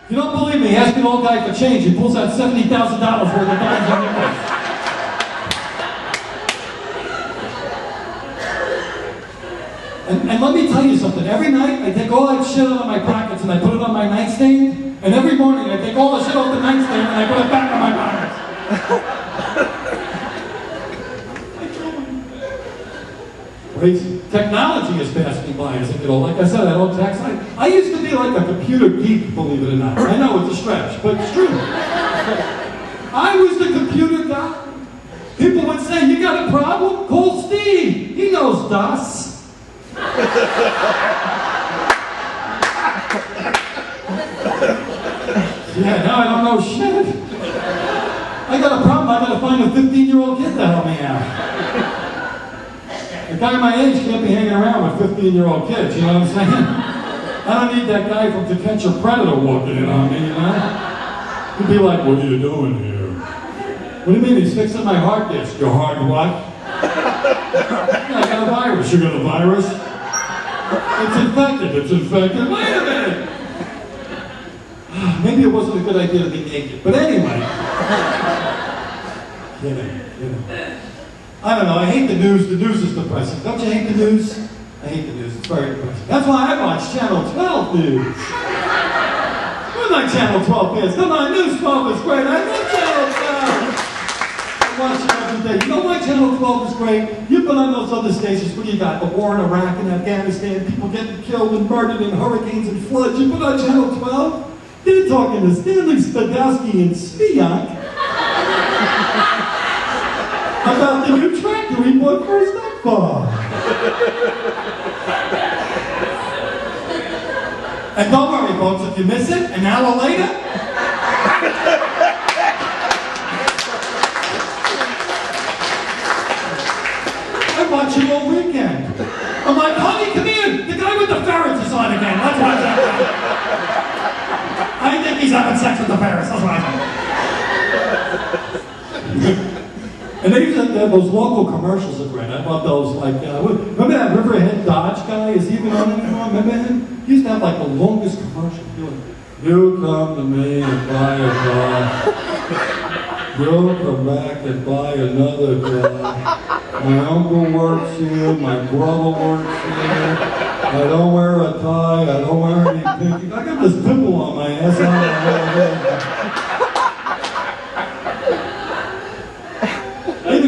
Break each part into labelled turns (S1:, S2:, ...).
S1: You don't believe me? Ask an old guy for change. He pulls out $70,000 worth of dimes and nickels. And let me tell you something. Every night, I take all that shit out of my pockets and I put it on my nightstand. And every morning, I take all the shit off the nightstand and I put it back in my pockets. Crazy. Technology has passed me by as a kid. Like I said, I don't text. I used to be like a computer geek, believe it or not. I know it's a stretch, but it's true. I was the computer guy. People would say, you got a problem? Call Steve. He knows DOS. Yeah, now I don't know shit. I got a problem. I gotta find a 15-year-old kid to help me out. A guy my age can't be hanging around with 15-year-old kids, you know what I'm saying? I don't need that guy from To Catch a Predator walking in on me, you know? He'd be like, what are you doing here? What do you mean? He's fixing my hard disk. Your hard what? Yeah, I got a virus. You got a virus? It's infected. It's infected. Wait a minute! Maybe it wasn't a good idea to be naked. But anyway. You know. I don't know, I hate the news. The news is depressing. Don't you hate the news? I hate the news. It's very depressing. That's why I watch Channel 12 news. Where's my Channel 12 kids? Come on, News 12 is great. I love Channel 12. I watch it every day. You know why Channel 12 is great? You've been on those other stations where you got the war in Iraq and Afghanistan, people getting killed and murdered in hurricanes and floods. You put on Channel 12, they're talking to Stanley Spadowski and Spiak about the new tractor he bought for his stepfather. And don't worry, folks, if you miss it, an hour later, I watch it all weekend. I'm like, honey, come here. The guy with the ferrets is on again. Let's watch that. I think he's having sex with the ferrets. That's what I think. And they used to have those local commercials are great. I love those, like, remember that Riverhead Dodge guy? Is he even on anymore? Remember him? He used to have, like, the longest commercial. You come to me and buy a car. You'll come back and buy another car. My uncle works here. My brother works here. I don't wear a tie. I don't wear any pinky. I got this pimple on my ass. I don't know.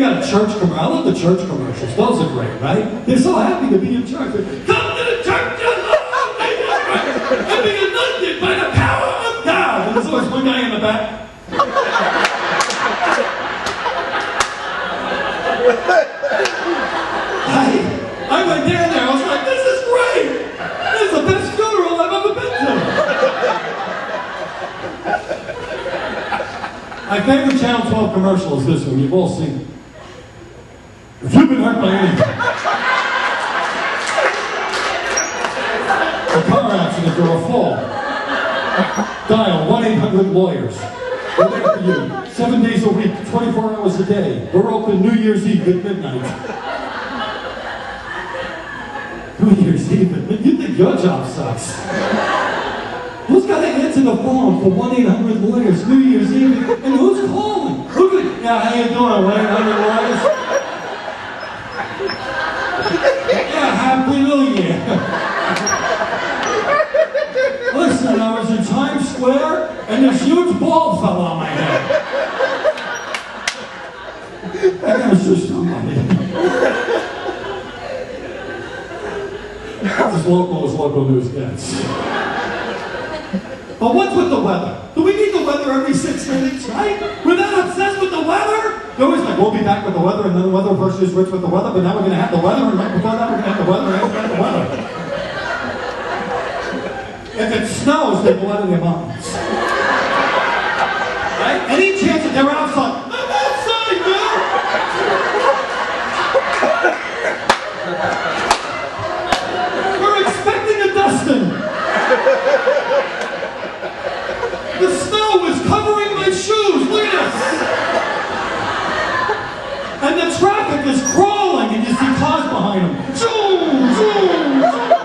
S1: Got a church commercial. I love the church commercials. Those are great, right? They're so happy to be in church. Come to the church, you love me, and be anointed by the power of God. And there's always one guy in the back. I went down there. I was like, this is great. This is the best funeral I've ever been to. My favorite Channel 12 commercial is this one. You've all seen it. If you've been hurt by anything, a car accident or a fall, dial 1-800-LAWYERS. We're there for you. 7 days a week, 24 hours a day. We're open New Year's Eve at midnight. New Year's Eve at midnight? You think your job sucks. Who's got to answer the phone for 1-800-LAWYERS New Year's Eve? And who's calling? Yeah, how you doing, 1-800-LAWYERS? Yeah, Happy New Year. Listen, I was in Times Square and this huge ball fell on my head. That was just somebody. As local as local news gets. But what's with the weather? Do we need the weather every 6 minutes, right? We're not obsessed with the weather? They're always like, we'll be back with the weather, and then the weather person is rich with the weather, but now we're going to have the weather, and right before that we're going to have the weather, and after that the weather. If it snows, they blood in their mountains. Right? Any chance that they're outside, I'm outside, man! We're expecting a dusting. The snow is covering my shoes. Look at this. And the traffic is crawling, and you see cars behind them. Zoom, zoom, zoom.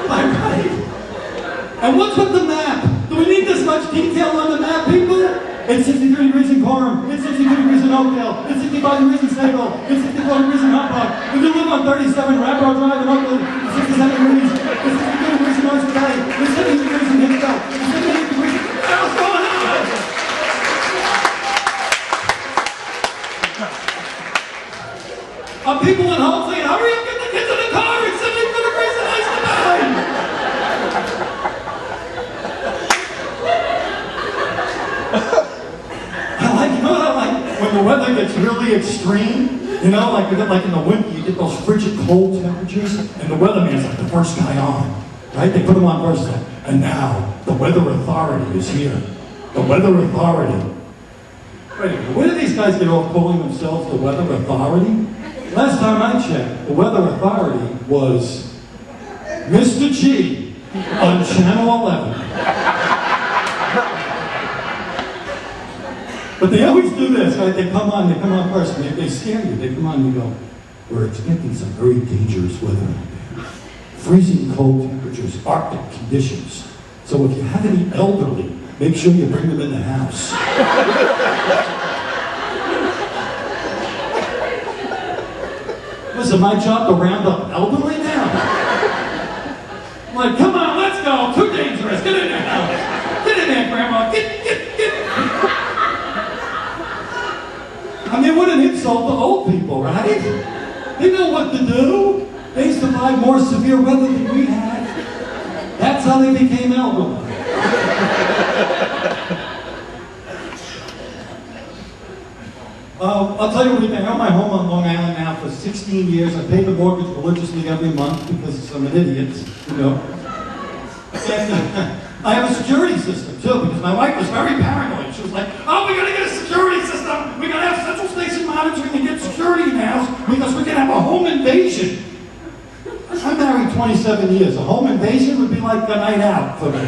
S1: Am I right? And what's with the map? Do we need this much detail on the map, people? It's 63 degrees in Gorham. It's 62 degrees in Oakdale. It's 65 degrees in Sagal. It's 64 degrees in Humphrey. If you live on 37 Rampart Drive in Oakland, it's 67 degrees. It's 62 degrees in Orange County. It's 70 degrees in Hicksville. It's 78 degrees. What the hell's going on? People at home saying, hurry up, get the kids in the car. It's 72 degrees and ice tonight. When the weather gets really extreme, you know, like in the winter, you get those frigid cold temperatures, and the weatherman's like the first guy on, right? They put him on first time. And now, the weather authority is here. The weather authority. Wait a minute, where do these guys get off calling themselves the weather authority? Last time I checked, the weather authority was Mr. G on Channel 11. But they always do this, right? They come on first, and they scare you. They come on and they go, we're expecting some very dangerous weather out there. Freezing cold temperatures, Arctic conditions. So if you have any elderly, make sure you bring them in the house. Listen, my job to round up elderly now? I'm like, come on, let's go. Too dangerous. Get in the house. Get in there, Grandma. Get. I mean, what an insult to old people, right? They know what to do. They survived more severe weather than we had. That's how they became elderly. I'll tell you what, I own my home on Long Island now for 16 years. I pay the mortgage religiously every month because I'm an idiot, you know. And I have a security system too, because my wife was very paranoid. She was like, oh, we gotta get a security system. We gotta have central station monitoring and get security in the house because we're gonna have a home invasion. I'm married 27 years. A home invasion would be like a night out for me.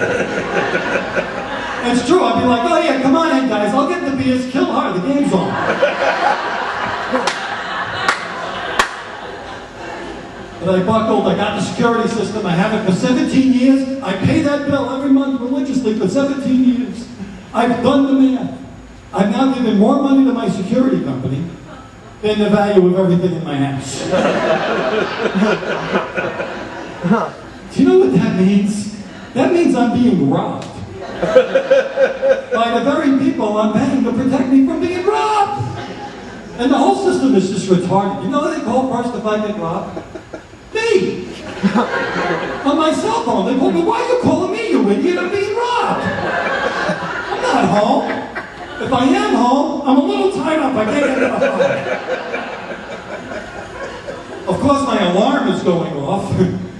S1: It's true. I'd be like, oh yeah, come on in, guys. I'll get the beers. Kill her. The game's on. But I buckled. I got the security system. I have it for 17 years. I pay that bill every month religiously for 17 years. I've done the math. I've now given more money to my security company than the value of everything in my house. Do you know what that means? That means I'm being robbed. By the very people I'm paying to protect me from being robbed. And the whole system is just retarded. You know what they call first if I get robbed? Me! On my cell phone, they call me, why are you calling me, you idiot? I'm being robbed! I'm not home. If I am home, I'm a little tied up. I can't get enough home. Of course, my alarm is going off.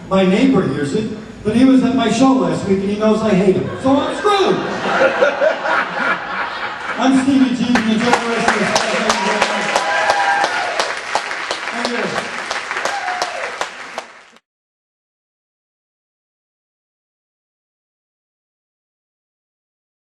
S1: My neighbor hears it, but he was at my show last week and he knows I hate him. So I'm screwed! I'm Stevie G, the